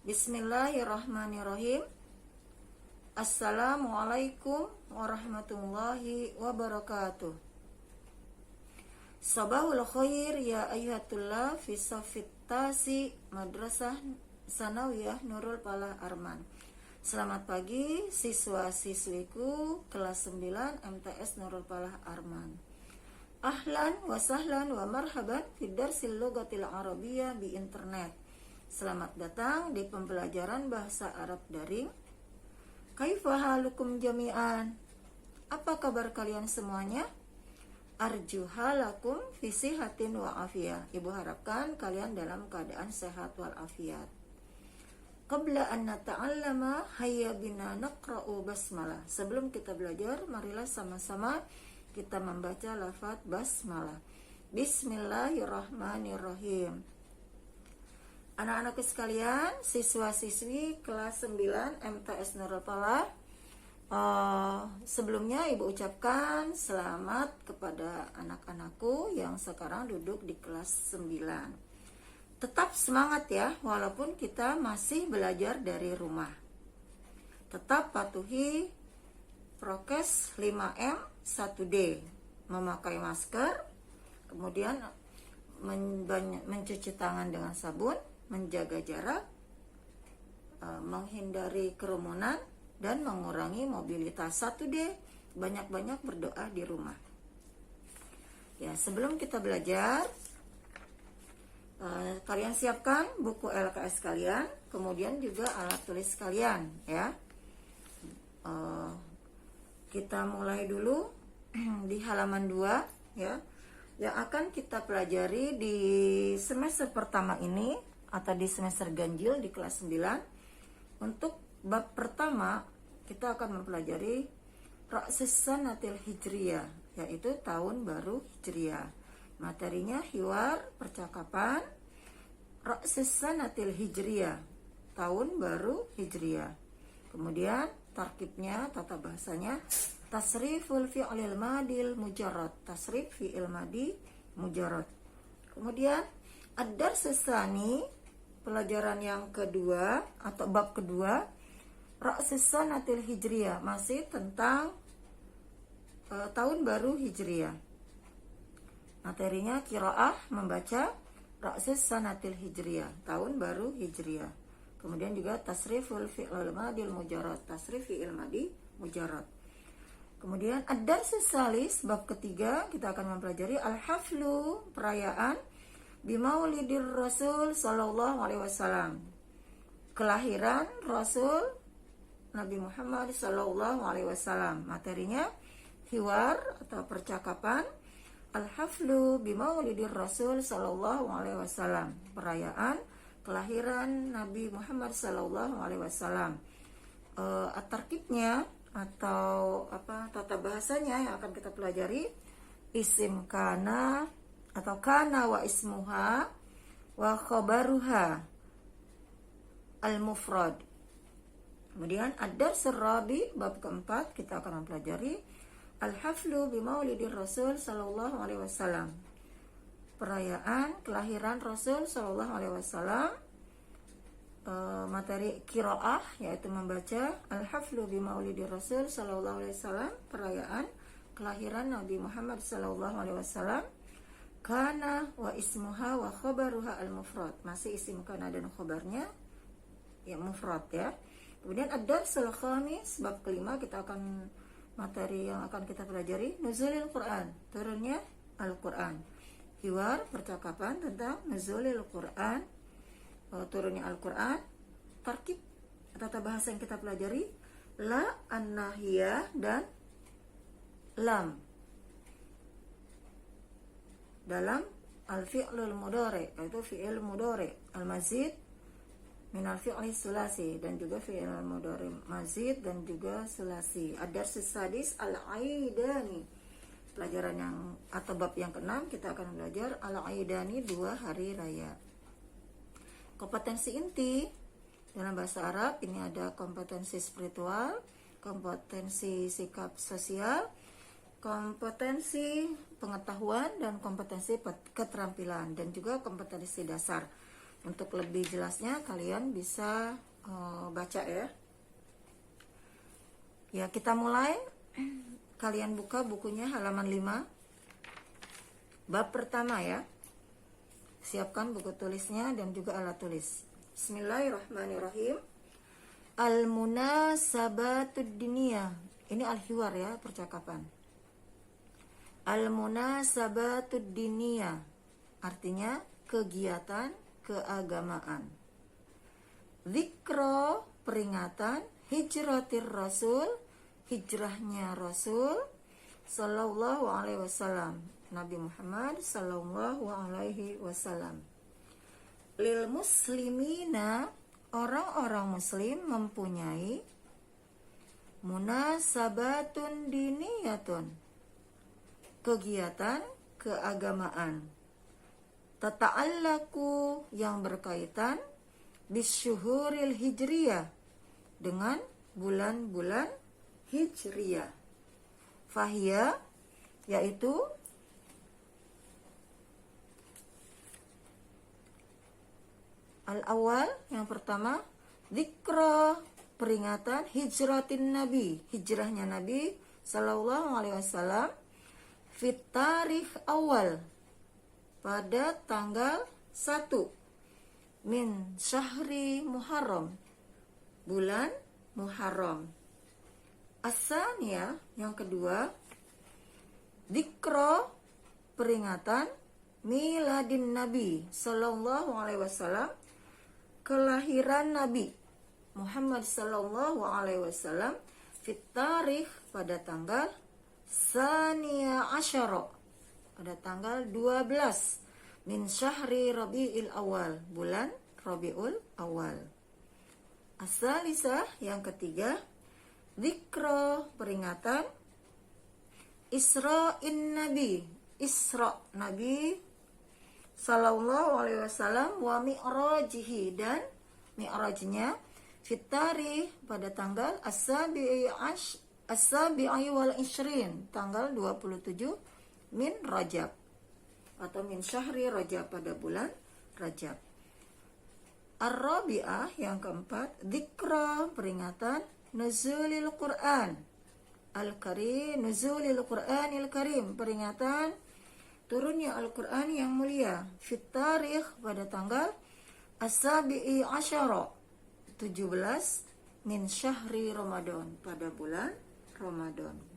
Bismillahirrahmanirrahim. Assalamualaikum warahmatullahi wabarakatuh. Sabahul khair ya ayyuhatullah fi safitasi Madrasah Sanawiyah Nurul Falah Arman. Selamat pagi siswa-siswiku kelas 9 MTS Nurul Falah Arman. Ahlan wa sahlan wa marhaban fi darsil lughatil arabiyyah bi internet. Selamat datang di pembelajaran bahasa Arab daring. Kaifa halukum jami'an? Apa kabar kalian semuanya? Arju halakum fi sihatin wa afiyah. Ibu harapkan kalian dalam keadaan sehat wal afiat. Qabla an nata'allama hayya bina naqra'u basmalah. Sebelum kita belajar, marilah sama-sama kita membaca lafaz basmalah. Bismillahirrahmanirrahim. Anak-anakku sekalian, siswa-siswi kelas 9 MTS Nurul Falah, sebelumnya Ibu ucapkan selamat kepada anak-anakku yang sekarang duduk di kelas 9. Tetap semangat ya, walaupun kita masih belajar dari rumah. Tetap patuhi prokes 5M 1D, memakai masker, kemudian mencuci tangan dengan sabun, menjaga jarak, menghindari kerumunan, dan mengurangi mobilitas. 1D, banyak-banyak berdoa di rumah. Ya, sebelum kita belajar, kalian siapkan buku LKS kalian, kemudian juga alat tulis kalian ya. Kita mulai dulu di halaman 2 ya, yang akan kita pelajari di semester pertama ini atau di semester ganjil di kelas 9. Untuk bab pertama kita akan mempelajari Ra'sus Sanatil Hijriyah, yaitu tahun baru Hijriyah. Materinya hiwar, percakapan Ra'sus Sanatil Hijriyah, tahun baru Hijriyah. Kemudian tarkibnya, tata bahasanya, tasriful fi'lil madil mujarrad, tasrif fi'il madi mujarrad. Kemudian ad-darsus tsani, pelajaran yang kedua atau bab kedua, Ra'sus Sanatil Hijriyah, masih tentang tahun baru Hijriyah. Materinya qiraah, membaca Ra'sus Sanatil Hijriyah, tahun baru Hijriyah. Kemudian juga tasriful fi'il madil mujarrad, tasrif fi'il madi mujarrad. Kemudian ad-darsus salis, bab ketiga, kita akan mempelajari al-haflu, perayaan bimaulidir Rasul sallallahu alaihi wasallam, kelahiran Rasul Nabi Muhammad sallallahu alaihi wasallam. Materinya hiwar atau percakapan al-haflu bimaulidir Rasul sallallahu alaihi wasallam, perayaan kelahiran Nabi Muhammad sallallahu alaihi wasallam. Tarkibnya atau tata bahasanya yang akan kita pelajari, isim kana atau kana wa ismuha wa khabaruha al-mufrad. Kemudian ad-darsul rabi, bab keempat, kita akan mempelajari al-haflu bimaulidir Rasul sallallahu alaihi wasallam, perayaan kelahiran Rasul sallallahu alaihi wasallam. Materi qiraah, yaitu membaca al-haflu bimaulidir Rasul sallallahu alaihi wasallam, perayaan kelahiran Nabi Muhammad sallallahu alaihi wasallam. Kana wa ismuha wa khabaruha al-mufrad, masih isim kana dan khabarnya ya mufrad ya. Kemudian ad-darsul khamis, bab kelima, kita akan materi yang akan kita pelajari nuzulil Quran, turunnya Al-Quran. Hiwar, percakapan tentang nuzulil Quran, turunnya Al-Quran. Tarkib, tata bahasa yang kita pelajari la, an-nahiyah, dan lam dalam al-fi'lul mudhari, yaitu fi'il mudhari al-mazid min al-fi'li sulasi, dan juga fi'il mudhari mazid dan juga sulasi. Ad-darsus sadis al-aidani, pelajaran yang atau bab yang keenam, kita akan belajar al-aidani, 2 hari raya. Kompetensi inti dalam bahasa Arab ini ada kompetensi spiritual, kompetensi sikap sosial, kompetensi pengetahuan, dan kompetensi keterampilan, dan juga kompetensi dasar. Untuk lebih jelasnya kalian bisa baca ya. Ya, kita mulai. Kalian buka bukunya halaman 5. Bab pertama ya. Siapkan buku tulisnya dan juga alat tulis. Bismillahirrahmanirrahim. Al-munasabatud diniyah. Ini al-hiwar ya, percakapan. Al-munasabatud diniyah artinya kegiatan keagamaan. Dzikra peringatan hijratir rasul, hijrahnya Rasul sallallahu alaihi wasallam, Nabi Muhammad sallallahu alaihi wasallam. Lil muslimina, orang-orang muslim mempunyai munasabatun diniyatun, kegiatan keagamaan. Tata'allaku, yang berkaitan bisyuhuril hijriyah, dengan bulan-bulan hijriyah. Fahiyah, yaitu al-awwal, yang pertama, dzikra, peringatan hijratin Nabi, hijrahnya Nabi sallallahu alaihi wasallam, fit tarikh awal, pada tanggal 1 min syahri Muharram, bulan Muharram. As-saniyah, yang kedua, dzikra, peringatan miladin Nabi sallallahu alaihi wasallam, kelahiran Nabi Muhammad sallallahu alaihi wasallam, fit tarikh, pada tanggal saniya asyara, pada tanggal 12 min syahri Rabiul Awal, bulan Rabiul Awal. As-salisah, yang ketiga, dzikra, peringatan Isra'in Nabi, Isra Nabi sallallahu alaihi wasallam, wa mi'rajihi, dan mi'rajnya, fitari, pada tanggal as-sabi'i wal ishrin, tanggal 27 min Rajab atau min syahri Rajab, pada bulan Rajab. Ar-rabi'ah, yang keempat, dzikra, peringatan nuzulil Quran Al-Karim, nuzulil Quranil Karim, peringatan turunnya Al-Quran yang mulia, fit tarikh, pada tanggal as-sabi'i asyara, 17 min syahri Ramadan, pada bulan Ramadan.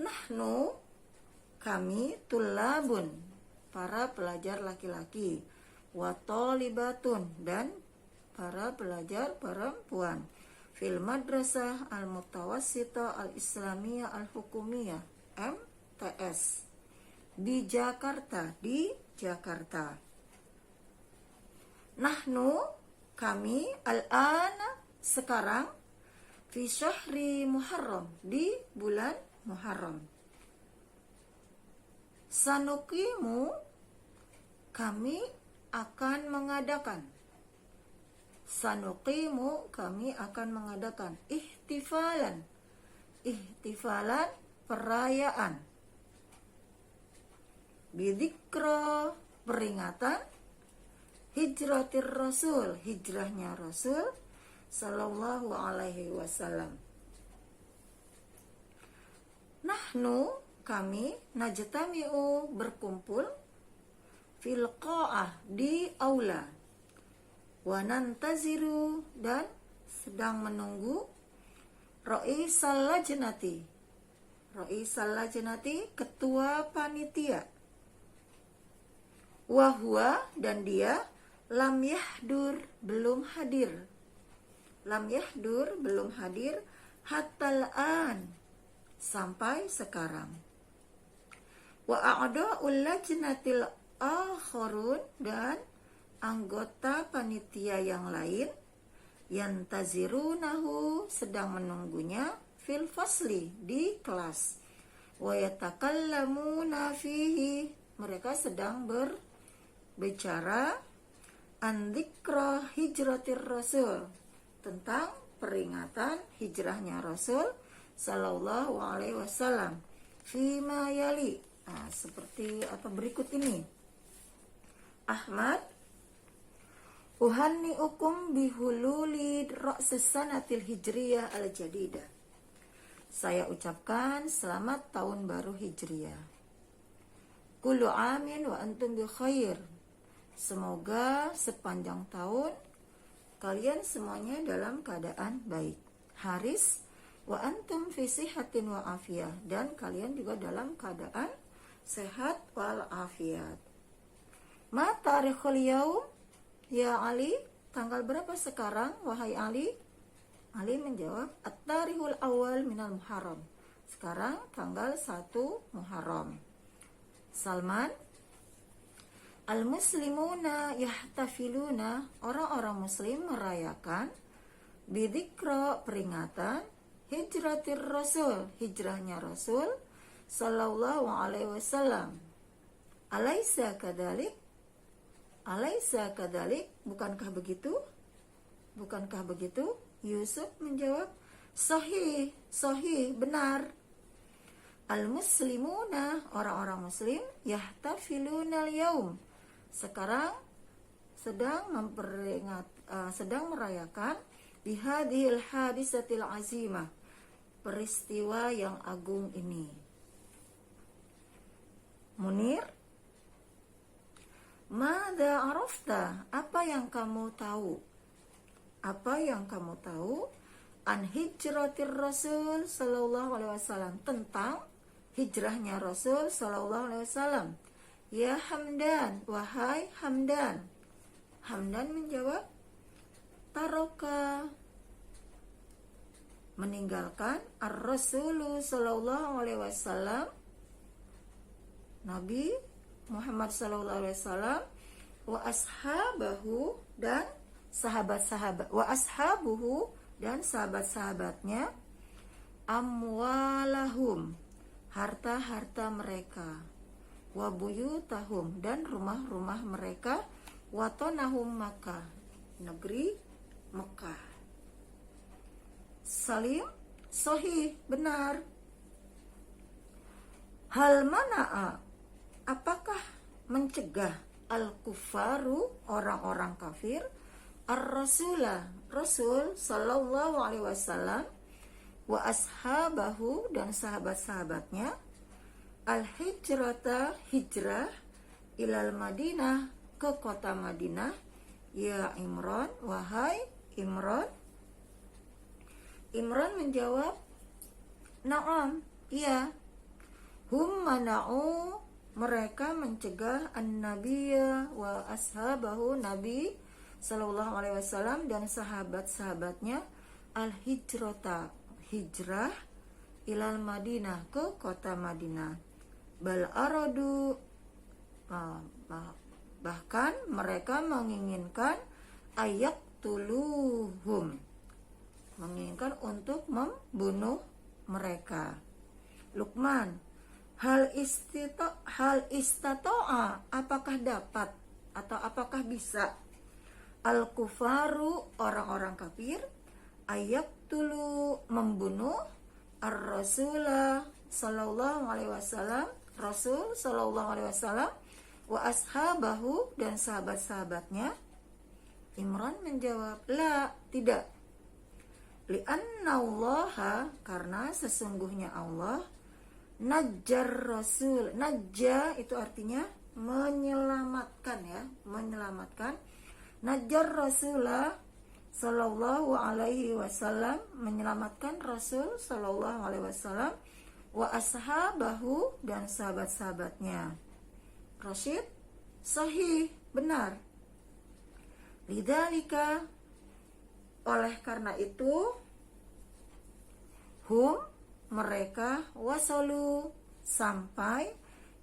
Nahnu, kami, tulabun, para pelajar laki-laki, wa talibatun, dan para pelajar perempuan, fil madrasah al-mutawassitah al-islamiyah al-hukumiyah, MTS, di Jakarta, Nahnu, kami, al-ana, sekarang, fi syahri Muharram, di bulan Muharram. Sanuqimu, kami akan mengadakan. Sanuqimu, kami akan mengadakan. Ihtifalan, perayaan. Bidzikra, peringatan hijratir Rasul, hijrahnya Rasul sallallahu alaihi wasallam. Nahnu, kami, najtami'u, berkumpul, fil qa'ah, di aula, wa nantaziru, dan sedang menunggu, Ra'isal lajnati, ketua panitia, wahwa, dan dia, lam yahdur, belum hadir, hatal an, sampai sekarang. Wa a'da'ul lajnatil akharun, dan anggota panitia yang lain, yantazirunahu, sedang menunggunya, fil fasli, di kelas, wa yatakallamuna fihi, mereka sedang berbicara, an dzikra hijratir Rasul, tentang peringatan hijrahnya Rasul sallallahu alaihi wasallam, fima yali, seperti apa berikut ini. Ahmad Uhanni'ukum bihululi ra'sis sanatil hijriyah al-jadidah. Saya ucapkan selamat tahun baru hijriyah. Kullu amin wa antum bi khair. Semoga sepanjang tahun kalian semuanya dalam keadaan baik. Haris wa antum fi sihatin wa afiyah, dan kalian juga dalam keadaan sehat wal afiat. Ma tarikhul yaum ya Ali? Tanggal berapa sekarang wahai Ali? Ali menjawab, at-tarikhul awal minal Muharram. Sekarang tanggal 1 Muharram. Salman, al-muslimuna yahtafiluna, orang-orang muslim merayakan bidzikra, peringatan hijratir rasul, hijrahnya Rasul sallallahu alaihi wasallam. Alaisa kadalik? Alaisa kadalik? Bukankah begitu? Bukankah begitu? Yusuf menjawab, sahih, sahih, benar. Al-muslimuna, orang-orang muslim, yahtafiluna al-yaum, sekarang sedang merayakan bihadhil hadisatil azimah, peristiwa yang agung ini. Munir, mada arafta, apa yang kamu tahu? Apa yang kamu tahu an hijratir Rasul sallallahu alaihi wasallam, tentang hijrahnya Rasul sallallahu alaihi wasallam? Ya Hamdan, wahai Hamdan. Hamdan menjawab, taroka, meninggalkan ar-Rasulu sallallahu alaihi wasallam, Nabi Muhammad sallallahu alaihi wasallam, wa ashabahu, dan sahabat-sahabat, wa ashabuhu, dan sahabat-sahabatnya, amwalahum, harta-harta mereka, wa buyutahum, dan rumah-rumah mereka, wa tanahum, Makkah, negeri Mekah. Salim, sahih, benar. Hal mana'a, apakah mencegah al-kufaru, orang-orang kafir, ar-rasulah, Rasul sallallahu alaihi wasallam, wa ashabahu, dan sahabat-sahabatnya, al-hijrata, hijrah, ilal Madinah, ke kota Madinah, ya Imran, wahai Imran. Imran menjawab, na'am, iya. Hum mana'u, mereka mencegah an-nabiyya wa ashabahu, Nabi sallallahu alaihi wasallam dan sahabat-sahabatnya, al-hijrata, hijrah, ilal Madinah, ke kota Madinah. Bal aradu, bahkan mereka menginginkan ayak tuluhum, menginginkan untuk membunuh mereka. Luqman, hal istata'a, apakah dapat atau apakah bisa al-kufaru, orang-orang kafir, ayak tulu, membunuh ar-rasulah sallallahu alaihi wasallam, Rasul sallallahu alaihi wasallam, wa ashabahu, dan sahabat-sahabatnya? Imran menjawab, la, tidak. Li'anna allaha, karena sesungguhnya Allah, najjar rasul, najja itu artinya menyelamatkan, ya, menyelamatkan. Najjar rasulah sallallahu alaihi wasallam, menyelamatkan Rasul sallallahu alaihi wasallam, wa ashabahu, dan sahabat-sahabatnya. Rashid, sahih, benar. Lidzalika, oleh karena itu, hum, mereka, wasalu, sampai,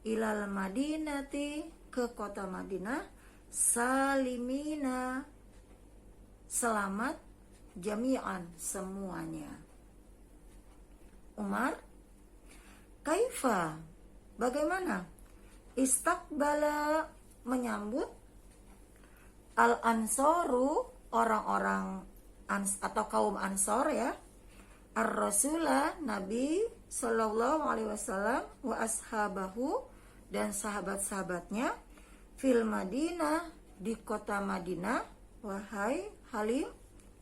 ilal Madinati, ke kota Madinah, salimina, selamat, jami'an, semuanya. Umar, kaifa, bagaimana? Istakbala, menyambut, al-ansoru, orang-orang atau kaum Ansor, ya, ar-rasulah, Nabi sallallahu alaihi wasallam, wa ashabahu, dan sahabat-sahabatnya, fil Madinah, di kota Madinah, wahai Halim,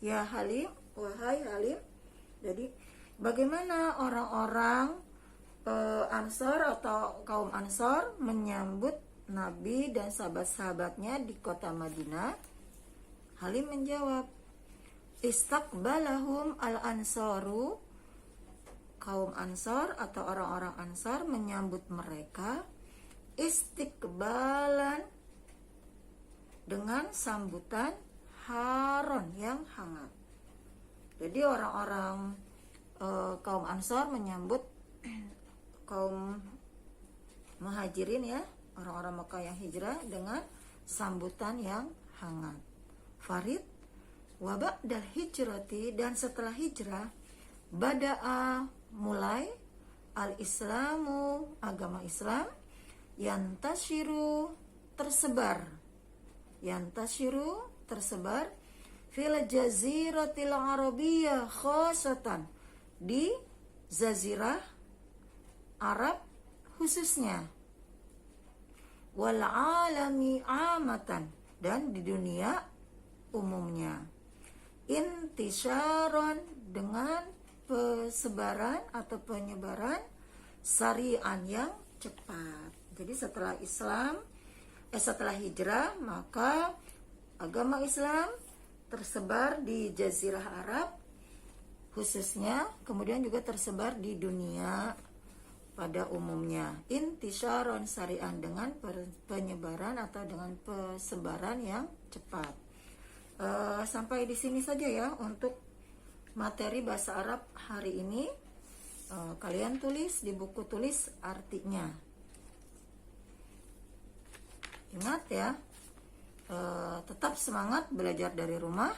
ya Halim, wahai Halim. Jadi bagaimana orang-orang Ansor atau kaum Ansor menyambut Nabi dan sahabat-sahabatnya di kota Madinah? Halim menjawab, istaqbalahum al-ansaru, kaum Ansor atau orang-orang Ansor menyambut mereka istiqbalan, dengan sambutan haron yang hangat. Jadi orang-orang kaum Ansor menyambut kaum muhajirin ya, orang-orang Mekah yang hijrah dengan sambutan yang hangat. Farid, wa ba'dal hijrati, dan setelah hijrah, bada'a, mulai, al-islamu, agama Islam, yantashiru, tersebar, fil jaziratil arabiyyah khosatan, di jazirah Arab khususnya, wal alami amatan, dan di dunia umumnya. Intisyaron, dengan persebaran atau penyebaran, sari'an, yang cepat. Jadi setelah hijrah, maka agama Islam tersebar di jazirah Arab khususnya, kemudian juga tersebar di dunia pada umumnya. Intisyaron sari'an, dengan penyebaran atau dengan persebaran yang cepat. Sampai di sini saja ya untuk materi bahasa Arab hari ini. Kalian tulis di buku tulis artinya. Ingat ya, tetap semangat belajar dari rumah.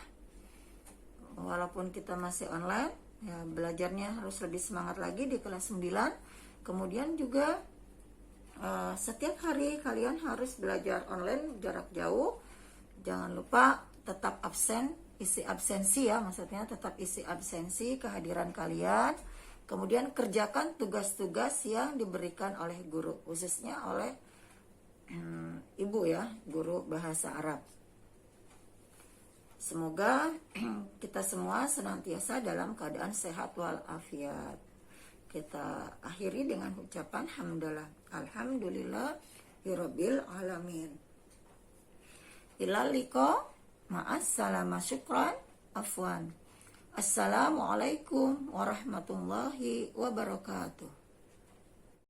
Walaupun kita masih online, ya belajarnya harus lebih semangat lagi di kelas 9. Kemudian juga setiap hari kalian harus belajar online jarak jauh. Jangan lupa tetap absen, isi absensi ya, maksudnya tetap isi absensi kehadiran kalian. Kemudian kerjakan tugas-tugas yang diberikan oleh guru, khususnya oleh ibu ya, guru bahasa Arab. Semoga kita semua senantiasa dalam keadaan sehat walafiat. Kita akhiri dengan ucapan alhamdulillahirabbil alamin. Ilal liqa, ma'assalama, syukran, afwan. Assalamualaikum warahmatullahi wabarakatuh.